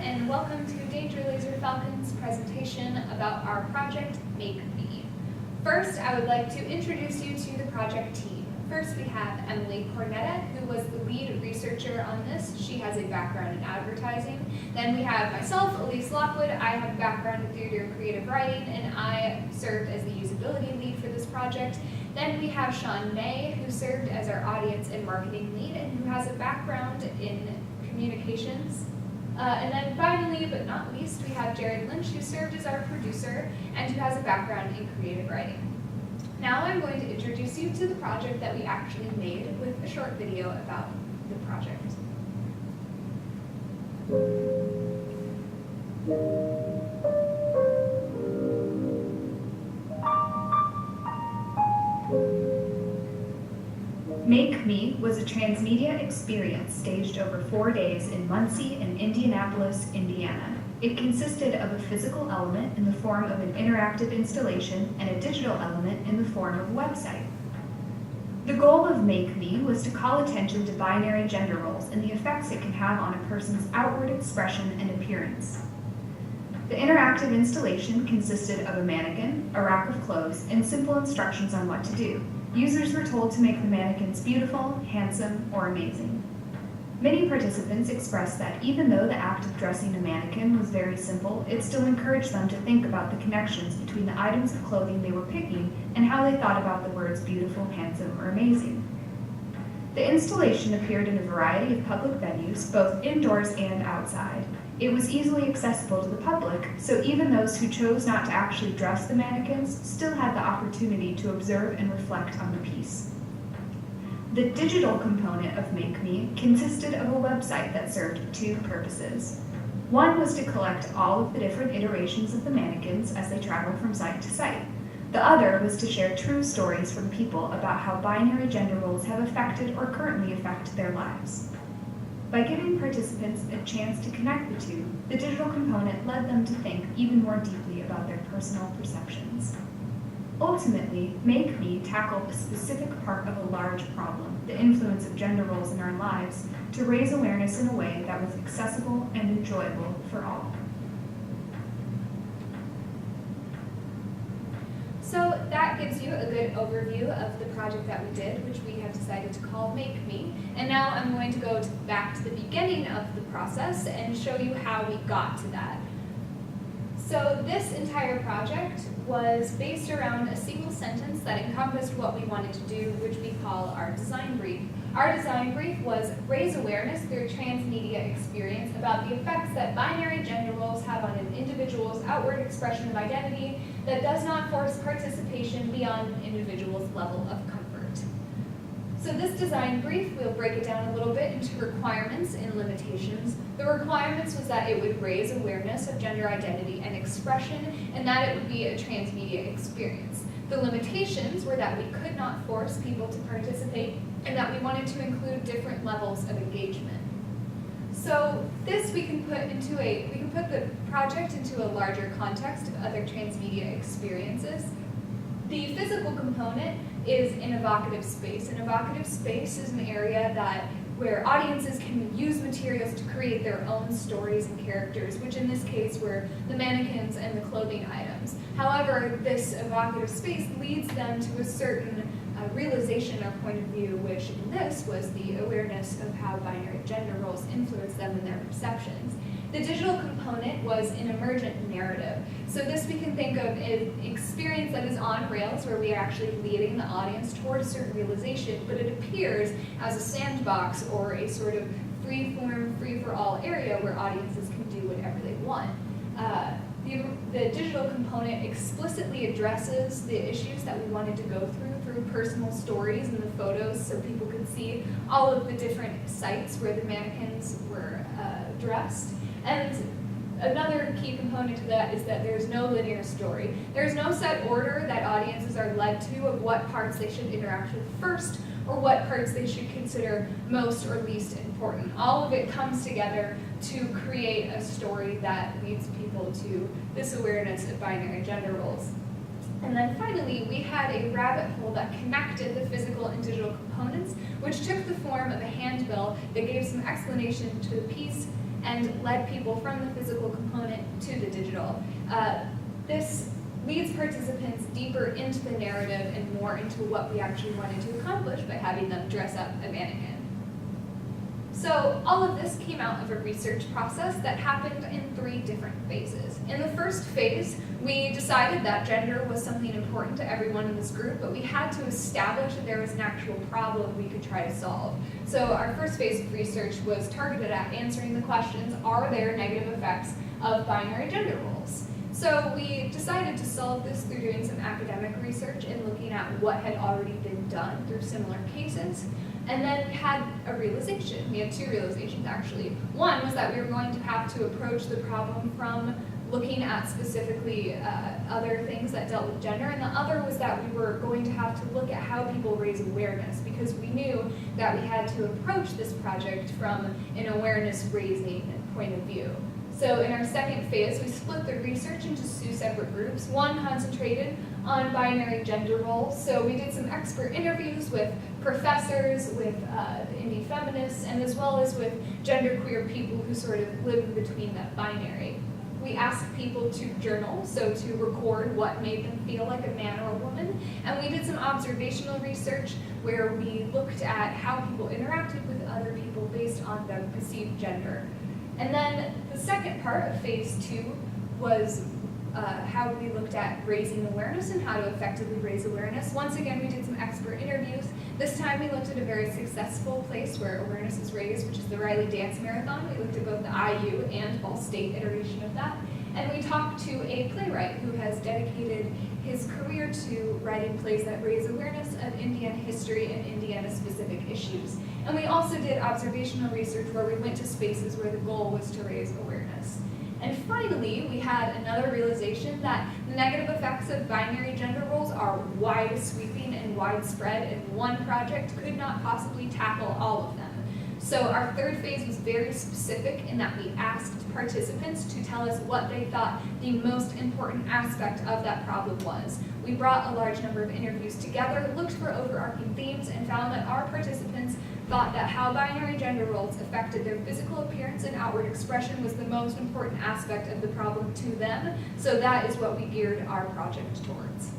and welcome to Danger Laser Falcon's presentation about our project, Make Me. First, I would like to introduce you to the project team. First, we have Emily Cornetta, who was the lead researcher on this. She has a background in advertising. Then we have myself, Elise Lockwood. I have a background in theater and creative writing, and I served as the usability lead for this project. Then we have Sean May, who served as our audience and marketing lead, and who has a background in communications. And then finally, but not least, we have Jared Lynch, who served as our producer and who has a background in creative writing. Now I'm going to introduce you to the project that we actually made with a short video about the project. Make Me was a transmedia experience staged over 4 days in Muncie and Indianapolis, Indiana. It consisted of a physical element in the form of an interactive installation and a digital element in the form of a website. The goal of Make Me was to call attention to binary gender roles and the effects it can have on a person's outward expression and appearance. The interactive installation consisted of a mannequin, a rack of clothes, and simple instructions on what to do. Users were told to make the mannequins beautiful, handsome, or amazing. Many participants expressed that even though the act of dressing a mannequin was very simple, it still encouraged them to think about the connections between the items of clothing they were picking and how they thought about the words beautiful, handsome, or amazing. The installation appeared in a variety of public venues, both indoors and outside. It was easily accessible to the public, so even those who chose not to actually dress the mannequins still had the opportunity to observe and reflect on the piece. The digital component of Make Me consisted of a website that served two purposes. One was to collect all of the different iterations of the mannequins as they traveled from site to site. The other was to share true stories from people about how binary gender roles have affected or currently affect their lives. By giving participants a chance to connect the two, the digital component led them to think even more deeply about their personal perceptions. Ultimately, Make Me tackled a specific part of a large problem, the influence of gender roles in our lives, to raise awareness in a way that was accessible and enjoyable for all. So that gives you a good overview of the project that we did, which we have decided to call Make Me. And now I'm going to go back to the beginning of the process and show you how we got to that. So this entire project was based around a single sentence that encompassed what we wanted to do, which we call our design brief. Our design brief was raise awareness through a transmedia experience about the effects that binary gender roles have on an individual's outward expression of identity that does not force participation beyond an individual's level of comfort. So this design brief, we'll break it down a little bit into requirements and limitations. The requirements was that it would raise awareness of gender identity and expression, and that it would be a transmedia experience. The limitations were that we could not force people to participate and that we wanted to include different levels of engagement. So this we can put the project into a larger context of other transmedia experiences. The physical component is an evocative space. An evocative space is an area where audiences can use materials to create their own stories and characters, which in this case were the mannequins and the clothing items. However, this evocative space leads them to a certain realization or point of view, which in this was the awareness of how binary gender roles influence them in their perceptions. The digital component was an emergent narrative. So this we can think of as an experience that is on rails, where we are actually leading the audience toward a certain realization, but it appears as a sandbox or a sort of free-form, free-for-all area where audiences can do whatever they want. The digital component explicitly addresses the issues that we wanted to go through personal stories and the photos, so people could see all of the different sites where the mannequins were dressed. And another key component to that is that there's no linear story. There's no set order that audiences are led to of what parts they should interact with first or what parts they should consider most or least important. All of it comes together to create a story that leads people to this awareness of binary gender roles. And then finally, we had a rabbit hole that connected the physical and digital components, which took the form of a handbill that gave some explanation to the piece and led people from the physical component to the digital. This leads participants deeper into the narrative and more into what we actually wanted to accomplish by having them dress up a mannequin. So all of this came out of a research process that happened in 3 different phases. In the first phase, we decided that gender was something important to everyone in this group, but we had to establish that there was an actual problem we could try to solve. So our first phase of research was targeted at answering the questions, are there negative effects of binary gender roles? So we decided to solve this through doing some academic research and looking at what had already been done through similar cases. And then we had a realization. We had 2 realizations, actually. One was that we were going to have to approach the problem from looking at specifically other things that dealt with gender, and the other was that we were going to have to look at how people raise awareness, because we knew that we had to approach this project from an awareness-raising point of view. So in our second phase, we split the research into 2 separate groups. One concentrated on binary gender roles. So we did some expert interviews with professors, with indie feminists, and as well as with genderqueer people who sort of live in between that binary. We asked people to journal, so to record what made them feel like a man or a woman. And we did some observational research where we looked at how people interacted with other people based on their perceived gender. And then the second part of phase 2 was how we looked at raising awareness and how to effectively raise awareness. Once again, we did some expert interviews. This time we looked at a very successful place where awareness is raised, which is the Riley Dance Marathon. We looked at both the IU and Ball State iteration of that. And we talked to a playwright who has dedicated his career to writing plays that raise awareness of Indiana history and Indiana-specific issues. And we also did observational research where we went to spaces where the goal was to raise awareness. And finally, we had another realization that the negative effects of binary gender roles are wide-sweeping and widespread, and one project could not possibly tackle all of them. So our third phase was very specific in that we asked participants to tell us what they thought the most important aspect of that problem was. We brought a large number of interviews together, looked for overarching themes, and found that our participants thought that how binary gender roles affected their physical appearance and outward expression was the most important aspect of the problem to them, so that is what we geared our project towards.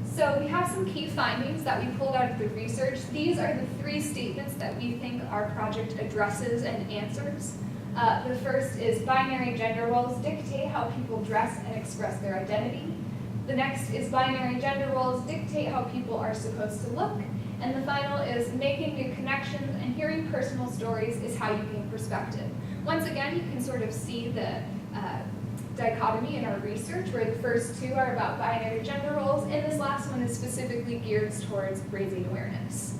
So we have some key findings that we pulled out of the research. These are the 3 statements that we think our project addresses and answers. The first is binary gender roles dictate how people dress and express their identity. The next is binary gender roles dictate how people are supposed to look. And the final is making new connections and hearing personal stories is how you gain perspective. Once again, you can sort of see the dichotomy in our research, where the first 2 are about binary gender roles, and this last one is specifically geared towards raising awareness.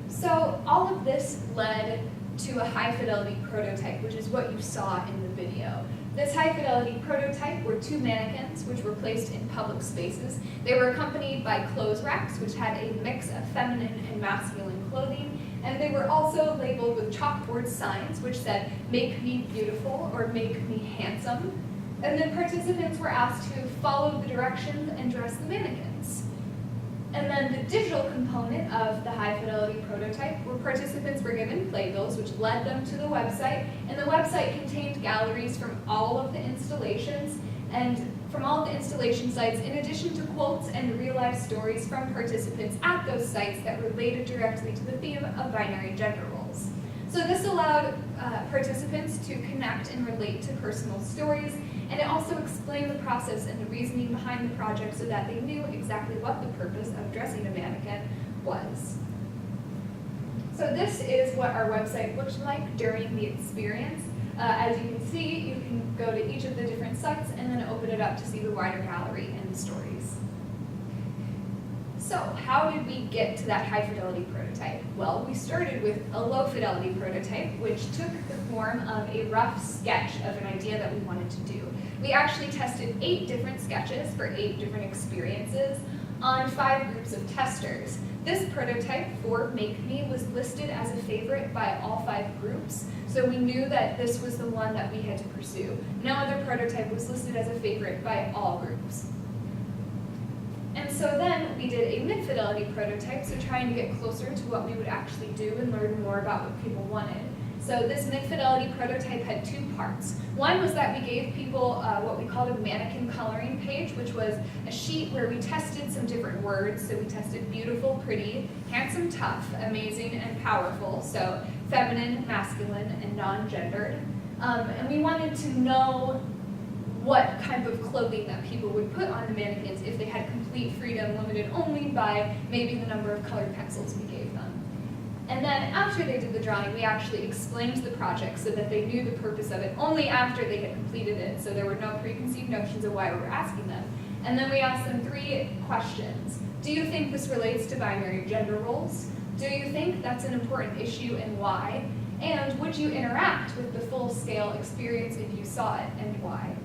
So all of this led to a high-fidelity prototype, which is what you saw in the video. This high-fidelity prototype were 2 mannequins, which were placed in public spaces. They were accompanied by clothes racks, which had a mix of feminine and masculine clothing, and they were also labeled with chalkboard signs, which said, "Make me beautiful" or "Make me handsome." And then participants were asked to follow the directions and dress the mannequins. And then the digital component of the high-fidelity prototype, where participants were given playbills, which led them to the website, and the website contained galleries from all of the installations, and from all of the installation sites, in addition to quotes and real-life stories from participants at those sites that related directly to the theme of binary gender roles. So this allowed participants to connect and relate to personal stories, and it also explained the process and the reasoning behind the project so that they knew exactly what the purpose of dressing a mannequin was. So this is what our website looked like during the experience. As you can see, you can go to each of the different sites and then open it up to see the wider gallery and the stories. So how did we get to that high-fidelity prototype? Well, we started with a low-fidelity prototype, which took the form of a rough sketch of an idea that we wanted to do. We actually tested 8 different sketches for 8 different experiences on 5 groups of testers. This prototype for Make Me was listed as a favorite by all 5 groups, so we knew that this was the one that we had to pursue. No other prototype was listed as a favorite by all groups. And so then we did a mid-fidelity prototype, so trying to get closer to what we would actually do and learn more about what people wanted. So this mid-fidelity prototype had two parts. One was that we gave people what we called a mannequin coloring page, which was a sheet where we tested some different words. So we tested beautiful, pretty, handsome, tough, amazing, and powerful. So feminine, masculine, and non-gendered. And we wanted to know what kind of clothing that people would put on the mannequins if they had complete freedom, limited only by maybe the number of colored pencils we gave them. And then after they did the drawing, we actually explained the project so that they knew the purpose of it only after they had completed it, so there were no preconceived notions of why we were asking them. And then we asked them 3 questions. Do you think this relates to binary gender roles? Do you think that's an important issue and why? And would you interact with the full-scale experience if you saw it and why?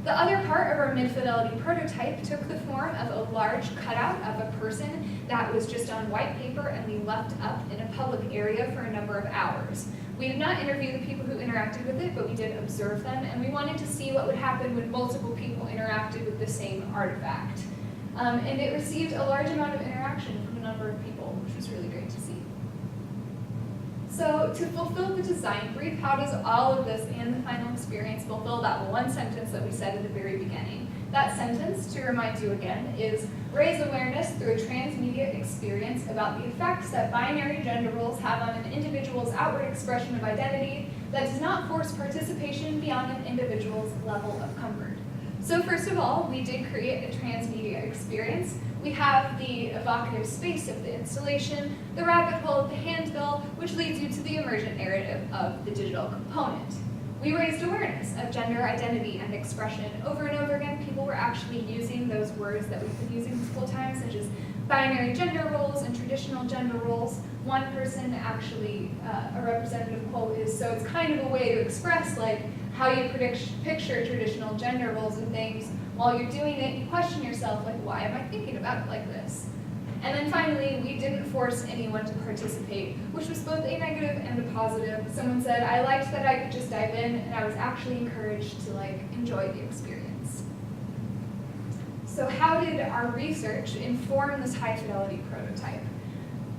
The other part of our mid-fidelity prototype took the form of a large cutout of a person that was just on white paper and we left up in a public area for a number of hours. We did not interview the people who interacted with it, but we did observe them, and we wanted to see what would happen when multiple people interacted with the same artifact. And it received a large amount of interaction from a number of people, which was really great to see. So to fulfill the design brief, how does all of this and the final experience fulfill that one sentence that we said at the very beginning? That sentence, to remind you again, is raise awareness through a transmedia experience about the effects that binary gender roles have on an individual's outward expression of identity that does not force participation beyond an individual's level of comfort. So first of all, we did create a transmedia experience. We have the evocative space of the installation, the rabbit hole of the handbill, which leads you to the emergent narrative of the digital component. We raised awareness of gender identity and expression. Over and over again, people were actually using those words that we've been using this whole time, such as binary gender roles and traditional gender roles. One person actually, a representative quote is, so it's kind of a way to express like how you picture traditional gender roles and things. While you're doing it, you question yourself, like, why am I thinking about it like this? And then finally, we didn't force anyone to participate, which was both a negative and a positive. Someone said, I liked that I could just dive in, and I was actually encouraged to enjoy the experience. So how did our research inform this high-fidelity prototype?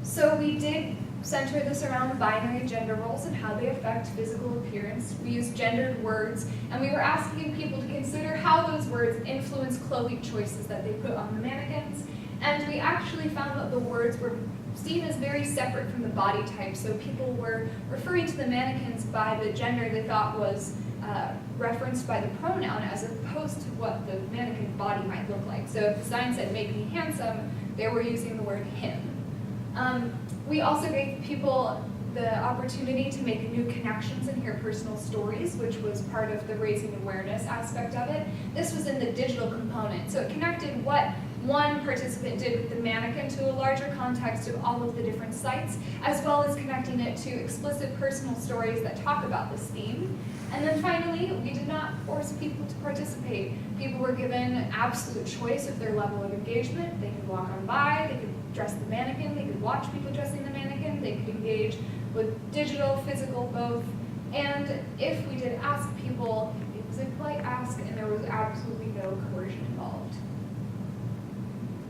So we did center this around binary gender roles and how they affect physical appearance. We used gendered words, and we were asking people to consider how those words influence clothing choices that they put on the mannequins. And we actually found that the words were seen as very separate from the body type, so people were referring to the mannequins by the gender they thought was referenced by the pronoun as opposed to what the mannequin body might look like. So if the sign said, make me handsome, they were using the word him. We also gave people the opportunity to make new connections and hear personal stories, which was part of the raising awareness aspect of it. This was in the digital component, so it connected what one participant did with the mannequin to a larger context of all of the different sites, as well as connecting it to explicit personal stories that talk about this theme. And then finally, we did not force people to participate. People were given absolute choice of their level of engagement. They could walk on by, they could dress the mannequin, they could watch people dressing the mannequin, they could engage with digital, physical, both. And if we did ask people, it was a polite ask and there was absolutely no coercion involved.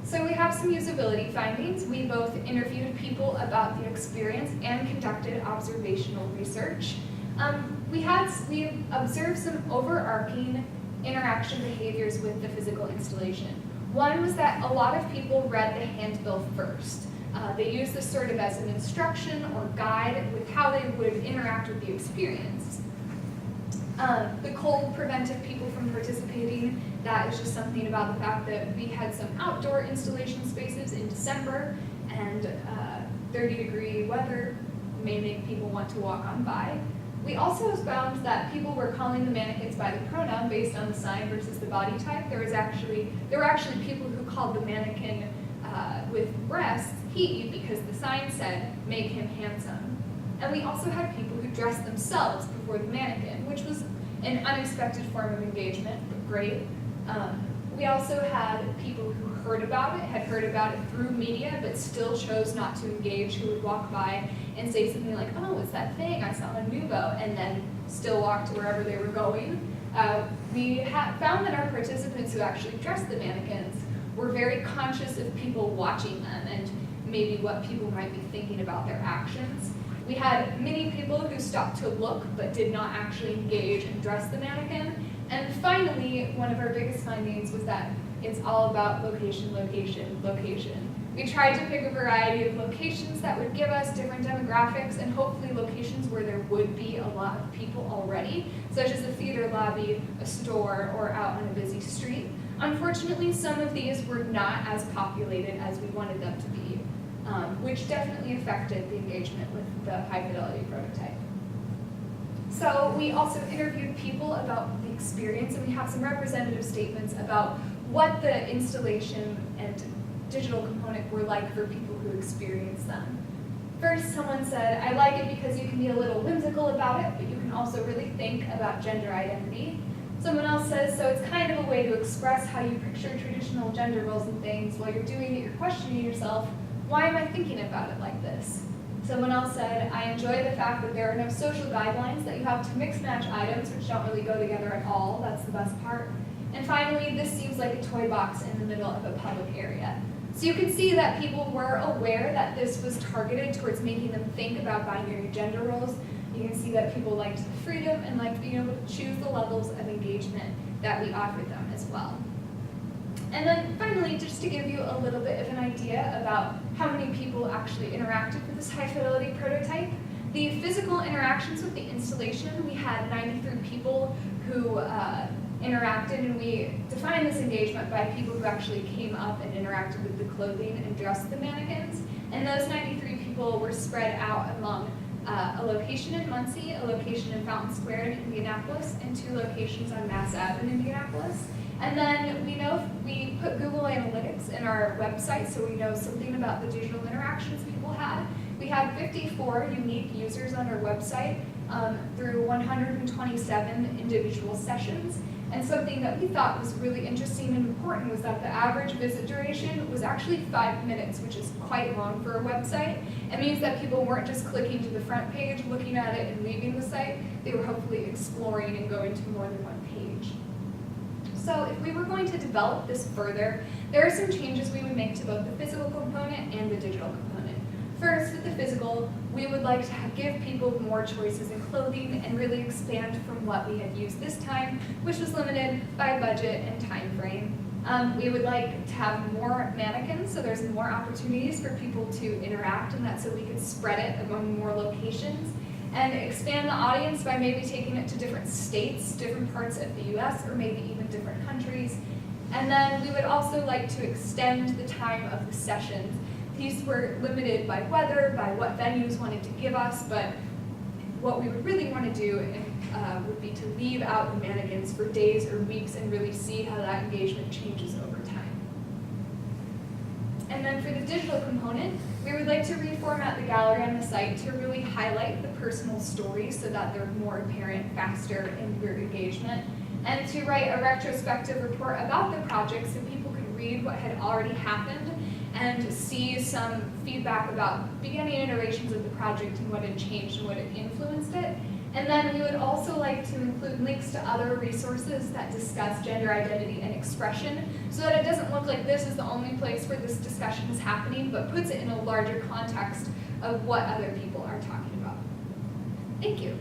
So we have some usability findings. We both interviewed people about the experience and conducted observational research. We observed some overarching interaction behaviors with the physical installation. One was that a lot of people read the handbill first. They used this sort of as an instruction or guide with how they would interact with the experience. The cold prevented people from participating. That is just something about the fact that we had some outdoor installation spaces in December, and 30-degree weather may make people want to walk on by. We also found that people were calling the mannequins by the pronoun based on the sign versus the body type. There were actually people who called the mannequin with breasts he, because the sign said, make him handsome. And we also had people who dressed themselves before the mannequin, which was an unexpected form of engagement, but great. We also had people who had heard about it through media, but still chose not to engage, who would walk by and say something like, oh, it's that thing I saw on Nuvo, and then still walk to wherever they were going. We found that our participants who actually dressed the mannequins were very conscious of people watching them and maybe what people might be thinking about their actions. We had many people who stopped to look but did not actually engage and dress the mannequin. And finally, one of our biggest findings was that it's all about location, location, location. We tried to pick a variety of locations that would give us different demographics and hopefully locations where there would be a lot of people already, such as a theater lobby, a store, or out on a busy street. Unfortunately, some of these were not as populated as we wanted them to be, which definitely affected the engagement with the high-fidelity prototype. So we also interviewed people about the experience, and we have some representative statements about what the installation and digital component were like for people who experienced them. First, someone said, I like it because you can be a little whimsical about it, but you can also really think about gender identity. Someone else says, so it's kind of a way to express how you picture traditional gender roles and things. While you're doing it, you're questioning yourself, why am I thinking about it like this? Someone else said, I enjoy the fact that there are no social guidelines, that you have to mix match items which don't really go together at all. That's the best part. And finally, this seems like a toy box in the middle of a public area. So you can see that people were aware that this was targeted towards making them think about binary gender roles. You can see that people liked the freedom and liked being able to choose the levels of engagement that we offered them as well. And then finally, just to give you a little bit of an idea about how many people actually interacted with this high-fidelity prototype, the physical interactions with the installation, we had 93 people who interacted, and we defined this engagement by people who actually came up and interacted with the clothing and dressed the mannequins. And those 93 people were spread out among a location in Muncie, a location in Fountain Square in Indianapolis, and 2 locations on Mass Ave in Indianapolis. And then we put Google Analytics in our website, so we know something about the digital interactions people had. We had 54 unique users on our website through 127 individual sessions. And something that we thought was really interesting and important was that the average visit duration was actually 5 minutes, which is quite long for a website. It means that people weren't just clicking to the front page, looking at it, and leaving the site. They were hopefully exploring and going to more than one page. So if we were going to develop this further, there are some changes we would make to both the physical component and the digital component. First, with the physical, we would like to give people more choices in clothing and really expand from what we had used this time, which was limited by budget and time frame. We would like to have more mannequins, so there's more opportunities for people to interact, and that's so we could spread it among more locations, and expand the audience by maybe taking it to different states, different parts of the US, or maybe even different countries. And then we would also like to extend the time of the sessions. These were limited by weather, by what venues wanted to give us, but what we would really want to do would be to leave out the mannequins for days or weeks and really see how that engagement changes over time. And then for the digital component, we would like to reformat the gallery on the site to really highlight the personal stories so that they're more apparent, faster in your engagement, and to write a retrospective report about the project so people could read what had already happened and see some feedback about beginning iterations of the project and what had changed and what had influenced it. And then we would also like to include links to other resources that discuss gender identity and expression so that it doesn't look like this is the only place where this discussion is happening, but puts it in a larger context of what other people are talking about. Thank you.